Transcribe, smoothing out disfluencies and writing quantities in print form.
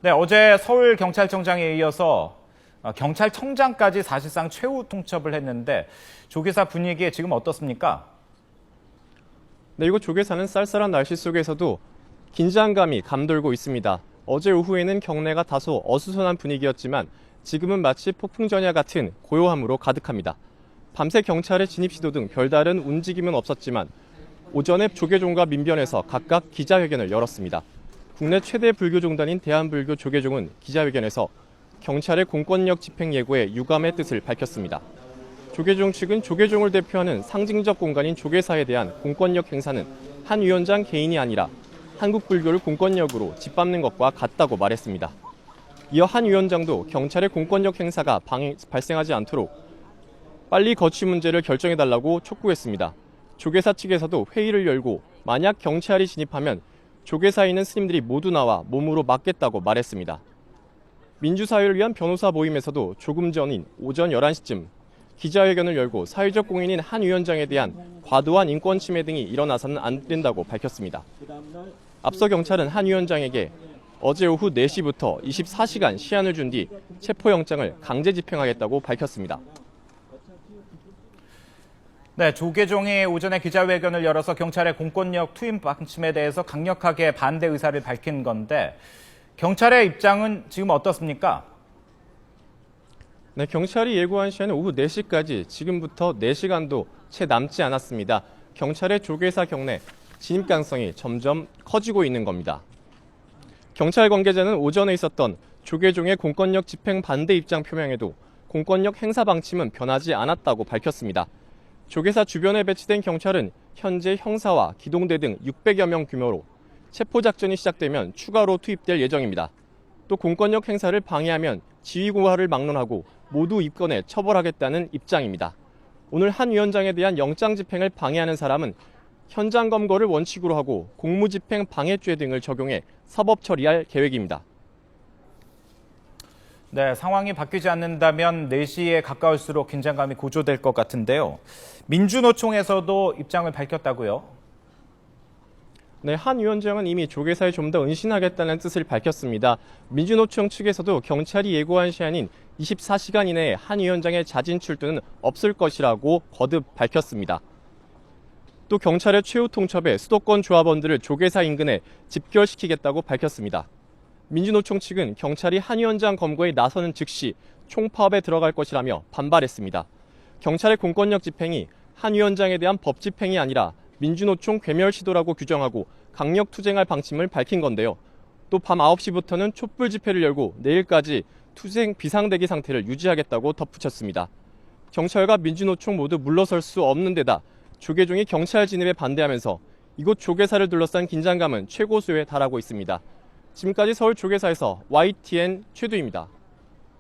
네, 어제 서울경찰청장에 이어서 경찰청장까지 사실상 최후 통첩을 했는데 조계사 분위기 지금 어떻습니까? 네, 이곳 조계사는 쌀쌀한 날씨 속에서도 긴장감이 감돌고 있습니다. 어제 오후에는 경내가 다소 어수선한 분위기였지만 지금은 마치 폭풍전야 같은 고요함으로 가득합니다. 밤새 경찰의 진입 시도 등 별다른 움직임은 없었지만 오전에 조계종과 민변에서 각각 기자회견을 열었습니다. 국내 최대 불교종단인 대한불교 조계종은 기자회견에서 경찰의 공권력 집행 예고에 유감의 뜻을 밝혔습니다. 조계종 측은 조계종을 대표하는 상징적 공간인 조계사에 대한 공권력 행사는 한 위원장 개인이 아니라 한국 불교를 공권력으로 짓밟는 것과 같다고 말했습니다. 이어 한 위원장도 경찰의 공권력 행사가 발생하지 않도록 빨리 거취 문제를 결정해달라고 촉구했습니다. 조계사 측에서도 회의를 열고 만약 경찰이 진입하면 조계사에 있는 스님들이 모두 나와 몸으로 맞겠다고 말했습니다. 민주사회를 위한 변호사 모임에서도 조금 전인 오전 11시쯤 기자회견을 열고 사회적 공인인 한 위원장에 대한 과도한 인권 침해 등이 일어나서는 안 된다고 밝혔습니다. 앞서 경찰은 한 위원장에게 어제 오후 4시부터 24시간 시한을 준 뒤 체포영장을 강제 집행하겠다고 밝혔습니다. 네, 조계종이 오전에 기자회견을 열어서 경찰의 공권력 투입 방침에 대해서 강력하게 반대 의사를 밝힌 건데 경찰의 입장은 지금 어떻습니까? 네, 경찰이 예고한 시한은 오후 4시까지 지금부터 4시간도 채 남지 않았습니다. 경찰의 조계사 경내 진입 가능성이 점점 커지고 있는 겁니다. 경찰 관계자는 오전에 있었던 조계종의 공권력 집행 반대 입장 표명에도 공권력 행사 방침은 변하지 않았다고 밝혔습니다. 조계사 주변에 배치된 경찰은 현재 형사와 기동대 등 600여 명 규모로 체포작전이 시작되면 추가로 투입될 예정입니다. 또 공권력 행사를 방해하면 지휘고하를 막론하고 모두 입건해 처벌하겠다는 입장입니다. 오늘 한 위원장에 대한 영장 집행을 방해하는 사람은 현장 검거를 원칙으로 하고 공무집행 방해죄 등을 적용해 사법 처리할 계획입니다. 네, 상황이 바뀌지 않는다면 4시에 가까울수록 긴장감이 고조될 것 같은데요. 민주노총에서도 입장을 밝혔다고요? 네, 한 위원장은 이미 조계사에 좀 더 은신하겠다는 뜻을 밝혔습니다. 민주노총 측에서도 경찰이 예고한 시한인 24시간 이내에 한 위원장의 자진 출두는 없을 것이라고 거듭 밝혔습니다. 또 경찰의 최후 통첩에 수도권 조합원들을 조계사 인근에 집결시키겠다고 밝혔습니다. 민주노총 측은 경찰이 한 위원장 검거에 나서는 즉시 총파업에 들어갈 것이라며 반발했습니다. 경찰의 공권력 집행이 한 위원장에 대한 법 집행이 아니라 민주노총 괴멸 시도라고 규정하고 강력 투쟁할 방침을 밝힌 건데요. 또 밤 9시부터는 촛불 집회를 열고 내일까지 투쟁 비상대기 상태를 유지하겠다고 덧붙였습니다. 경찰과 민주노총 모두 물러설 수 없는 데다 조계종이 경찰 진입에 반대하면서 이곳 조계사를 둘러싼 긴장감은 최고수에 달하고 있습니다. 지금까지 서울 조계사에서 YTN 최두입니다.